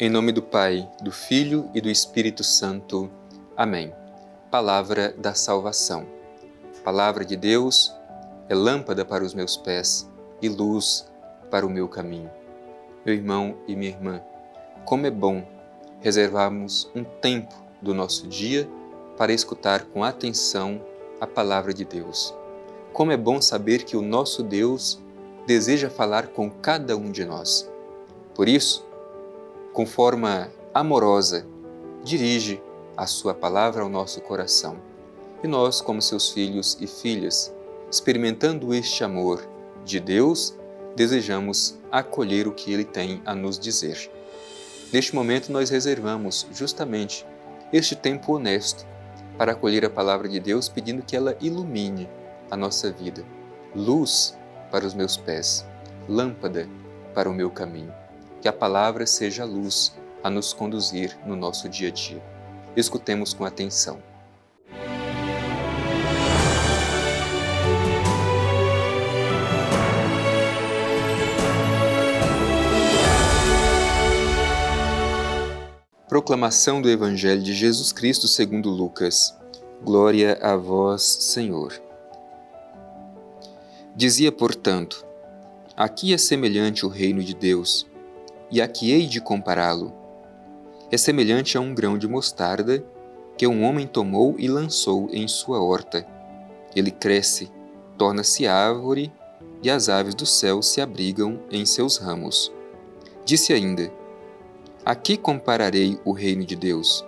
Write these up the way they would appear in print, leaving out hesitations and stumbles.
Em nome do Pai, do Filho e do Espírito Santo. Amém. Palavra da salvação. Palavra de Deus é lâmpada para os meus pés e luz para o meu caminho. Meu irmão e minha irmã, como é bom reservarmos um tempo do nosso dia para escutar com atenção a palavra de Deus. Como é bom saber que o nosso Deus deseja falar com cada um de nós. Por isso, com forma amorosa, dirige a sua palavra ao nosso coração. E nós, como seus filhos e filhas, experimentando este amor de Deus, desejamos acolher o que Ele tem a nos dizer. Neste momento, nós reservamos justamente este tempo honesto para acolher a palavra de Deus, pedindo que ela ilumine a nossa vida. Luz para os meus pés, lâmpada para o meu caminho. Que a palavra seja a luz a nos conduzir no nosso dia a dia. Escutemos com atenção. Proclamação do Evangelho de Jesus Cristo segundo Lucas. Glória a vós, Senhor. Dizia, portanto, aqui é semelhante o reino de Deus, e a que hei de compará-lo? É semelhante a um grão de mostarda que um homem tomou e lançou em sua horta. Ele cresce, torna-se árvore, e as aves do céu se abrigam em seus ramos. Disse ainda, a que compararei o reino de Deus?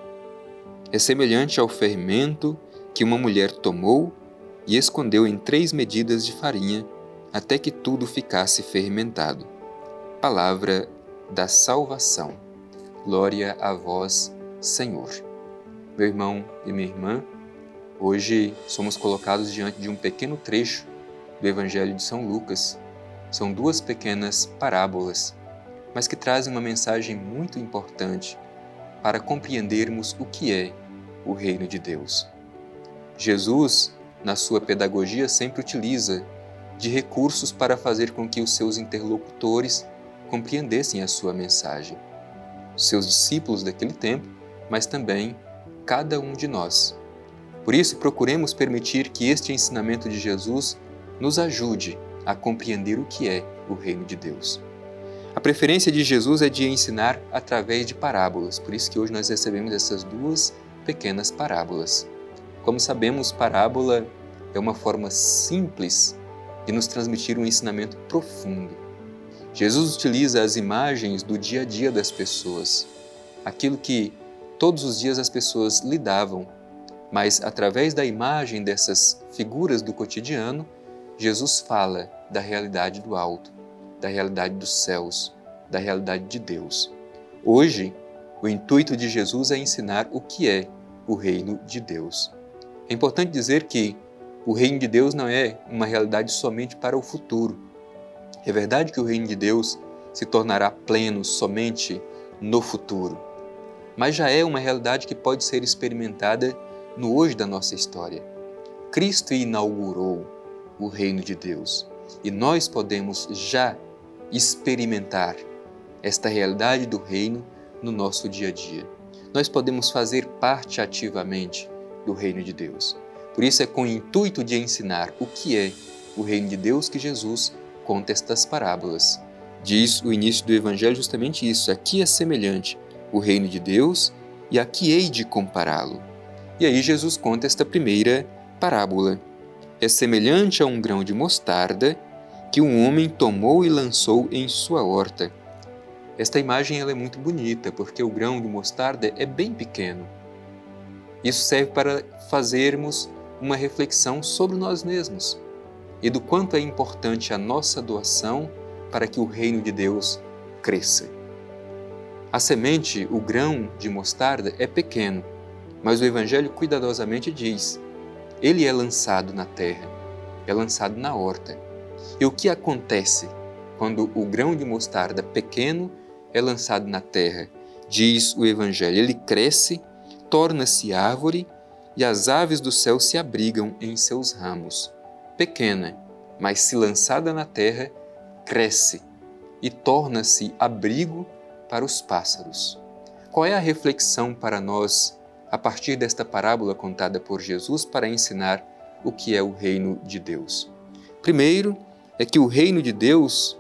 É semelhante ao fermento que uma mulher tomou e escondeu em 3 medidas de farinha, até que tudo ficasse fermentado. Palavra da salvação. Glória a vós, Senhor. Meu irmão e minha irmã, hoje somos colocados diante de um pequeno trecho do Evangelho de São Lucas. São 2 pequenas parábolas, mas que trazem uma mensagem muito importante para compreendermos o que é o reino de Deus. Jesus, na sua pedagogia, sempre utiliza de recursos para fazer com que os seus interlocutores compreendessem a sua mensagem. Seus discípulos daquele tempo, mas também cada um de nós. Por isso, procuremos permitir que este ensinamento de Jesus nos ajude a compreender o que é o reino de Deus. A preferência de Jesus é de ensinar através de parábolas, por isso que hoje nós recebemos essas 2 pequenas parábolas. Como sabemos, parábola é uma forma simples de nos transmitir um ensinamento profundo. Jesus utiliza as imagens do dia a dia das pessoas, aquilo que todos os dias as pessoas lidavam, mas através da imagem dessas figuras do cotidiano, Jesus fala da realidade do alto, da realidade dos céus, da realidade de Deus. Hoje, o intuito de Jesus é ensinar o que é o reino de Deus. É importante dizer que o reino de Deus não é uma realidade somente para o futuro. É verdade que o reino de Deus se tornará pleno somente no futuro, mas já é uma realidade que pode ser experimentada no hoje da nossa história. Cristo inaugurou o reino de Deus e nós podemos já experimentar esta realidade do reino no nosso dia a dia. Nós podemos fazer parte ativamente do reino de Deus. Por isso é com o intuito de ensinar o que é o reino de Deus que Jesus conta estas parábolas. Diz o início do Evangelho justamente isso, aqui é semelhante o reino de Deus e aqui hei de compará-lo. E aí Jesus conta esta primeira parábola. É semelhante a um grão de mostarda que um homem tomou e lançou em sua horta. Esta imagem ela é muito bonita, porque o grão de mostarda é bem pequeno. Isso serve para fazermos uma reflexão sobre nós mesmos e do quanto é importante a nossa doação para que o reino de Deus cresça. A semente, o grão de mostarda, é pequeno, mas o Evangelho cuidadosamente diz, ele é lançado na terra, é lançado na horta. E o que acontece quando o grão de mostarda pequeno é lançado na terra? Diz o Evangelho, ele cresce, torna-se árvore e as aves do céu se abrigam em seus ramos. Pequena, mas se lançada na terra, cresce e torna-se abrigo para os pássaros. Qual é a reflexão para nós a partir desta parábola contada por Jesus para ensinar o que é o reino de Deus? Primeiro, é que o reino de Deus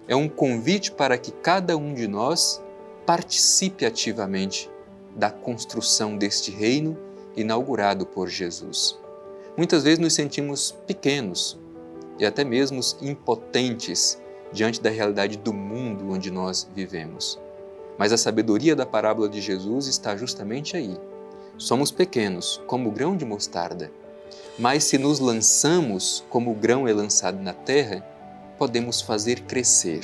é um convite para que cada um de nós participe ativamente da construção deste reino inaugurado por Jesus. Muitas vezes nos sentimos pequenos e até mesmo impotentes diante da realidade do mundo onde nós vivemos. Mas a sabedoria da parábola de Jesus está justamente aí. Somos pequenos, como o grão de mostarda, mas se nos lançamos como o grão é lançado na terra, podemos fazer crescer.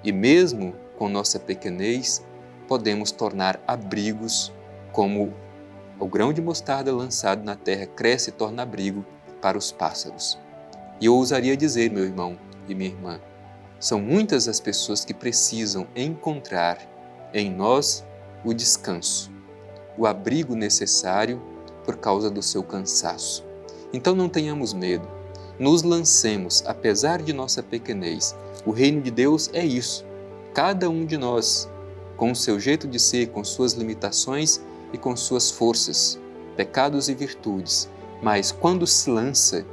E mesmo com nossa pequenez, podemos tornar abrigos como o grão de mostarda lançado na terra cresce e torna abrigo para os pássaros. E eu ousaria dizer, meu irmão e minha irmã, são muitas as pessoas que precisam encontrar em nós o descanso, o abrigo necessário por causa do seu cansaço. Então não tenhamos medo, nos lancemos, apesar de nossa pequenez. O reino de Deus é isso, cada um de nós, com o seu jeito de ser, com suas limitações e com suas forças, pecados e virtudes, mas quando se lança,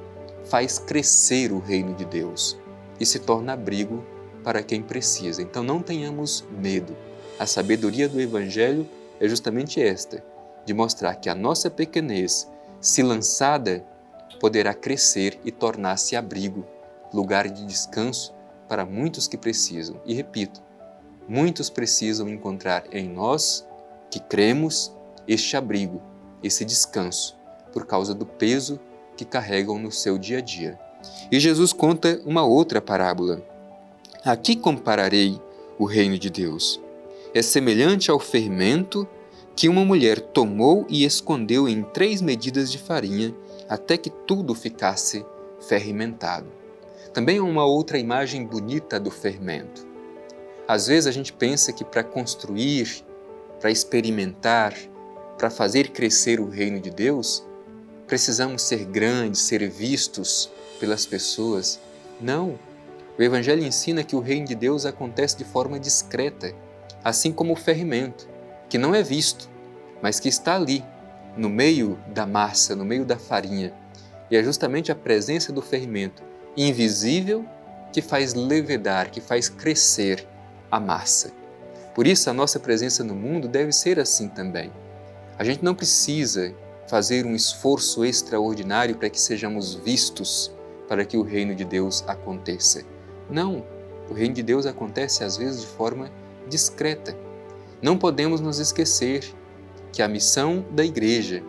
faz crescer o reino de Deus e se torna abrigo para quem precisa. Então não tenhamos medo. A sabedoria do Evangelho é justamente esta, de mostrar que a nossa pequenez, se lançada, poderá crescer e tornar-se abrigo, lugar de descanso para muitos que precisam. E repito, muitos precisam encontrar em nós, que cremos, este abrigo, esse descanso, por causa do peso que carregam no seu dia a dia. E Jesus conta uma outra parábola. A que compararei o reino de Deus? É semelhante ao fermento que uma mulher tomou e escondeu em 3 medidas de farinha, até que tudo ficasse fermentado. Também é uma outra imagem bonita do fermento. Às vezes a gente pensa que para construir, para experimentar, para fazer crescer o reino de Deus, precisamos ser grandes, ser vistos pelas pessoas. Não! O Evangelho ensina que o reino de Deus acontece de forma discreta, assim como o fermento, que não é visto, mas que está ali, no meio da massa, no meio da farinha. E é justamente a presença do fermento invisível que faz levedar, que faz crescer a massa. Por isso, a nossa presença no mundo deve ser assim também. A gente não precisa fazer um esforço extraordinário para que sejamos vistos, para que o reino de Deus aconteça. Não, o reino de Deus acontece às vezes de forma discreta. Não podemos nos esquecer que a missão da igreja,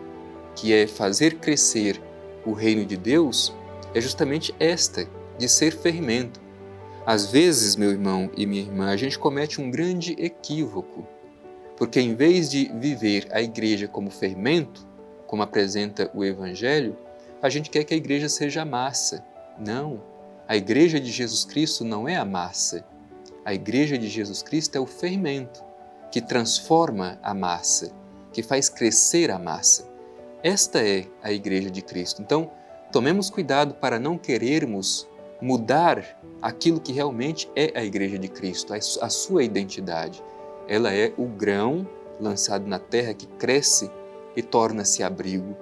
que é fazer crescer o reino de Deus, é justamente esta, de ser fermento. Às vezes, meu irmão e minha irmã, a gente comete um grande equívoco, porque em vez de viver a igreja como fermento, como apresenta o Evangelho, a gente quer que a igreja seja a massa. Não, a igreja de Jesus Cristo não é a massa. A igreja de Jesus Cristo é o fermento, que transforma a massa, que faz crescer a massa. Esta é a igreja de Cristo. Então, tomemos cuidado para não querermos mudar aquilo que realmente é a igreja de Cristo, a sua identidade. Ela é o grão lançado na terra que cresce e torna-se abrigo.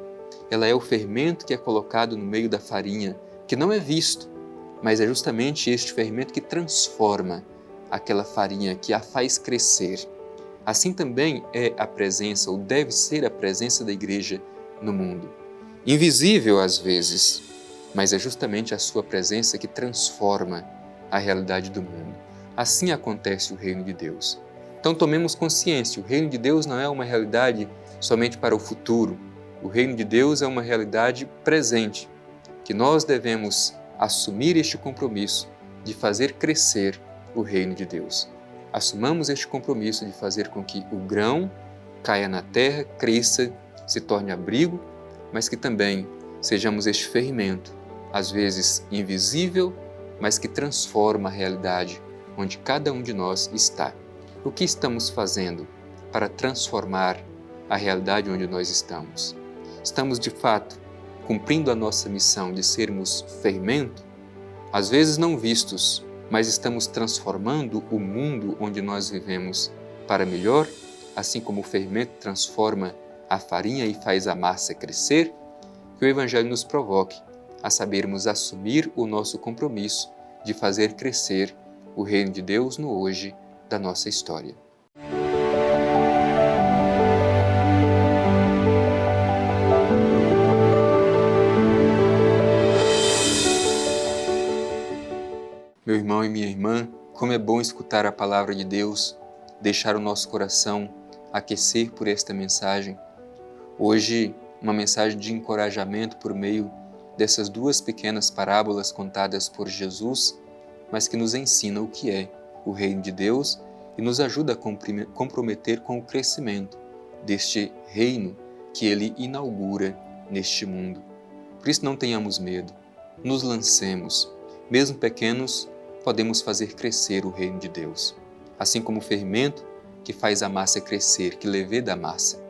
Ela é o fermento que é colocado no meio da farinha, que não é visto, mas é justamente este fermento que transforma aquela farinha, que a faz crescer. Assim também é a presença, ou deve ser a presença da igreja no mundo. Invisível às vezes, mas é justamente a sua presença que transforma a realidade do mundo. Assim acontece o reino de Deus. Então tomemos consciência, o reino de Deus não é uma realidade somente para o futuro. O reino de Deus é uma realidade presente, que nós devemos assumir este compromisso de fazer crescer o reino de Deus. Assumamos este compromisso de fazer com que o grão caia na terra, cresça, se torne abrigo, mas que também sejamos este fermento, às vezes invisível, mas que transforma a realidade onde cada um de nós está. O que estamos fazendo para transformar a realidade onde nós estamos? Estamos, de fato, cumprindo a nossa missão de sermos fermento, às vezes não vistos, mas estamos transformando o mundo onde nós vivemos para melhor? assim como o fermento transforma a farinha e faz a massa crescer, que o Evangelho nos provoque a sabermos assumir o nosso compromisso de fazer crescer o reino de Deus no hoje da nossa história. Meu irmão e minha irmã, como é bom escutar a palavra de Deus, deixar o nosso coração aquecer por esta mensagem. Hoje, uma mensagem de encorajamento por meio dessas duas pequenas parábolas contadas por Jesus, mas que nos ensina o que é o reino de Deus e nos ajuda a comprometer com o crescimento deste reino que Ele inaugura neste mundo. Por isso não tenhamos medo, nos lancemos, mesmo pequenos, podemos fazer crescer o reino de Deus. Assim como o fermento que faz a massa crescer, que leveda a massa.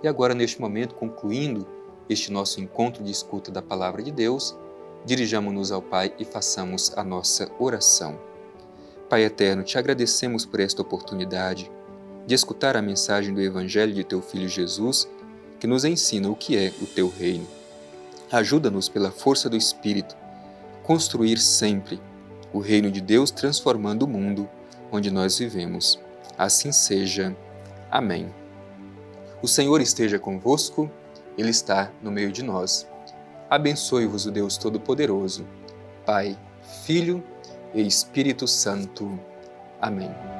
E agora, neste momento, concluindo este nosso encontro de escuta da Palavra de Deus, dirijamo-nos ao Pai e façamos a nossa oração. Pai eterno, te agradecemos por esta oportunidade de escutar a mensagem do Evangelho de Teu Filho Jesus, que nos ensina o que é o Teu reino. Ajuda-nos pela força do Espírito, construir sempre o reino de Deus, transformando o mundo onde nós vivemos. Assim seja. Amém. O Senhor esteja convosco, Ele está no meio de nós. Abençoe-vos o Deus Todo-Poderoso, Pai, Filho e Espírito Santo. Amém.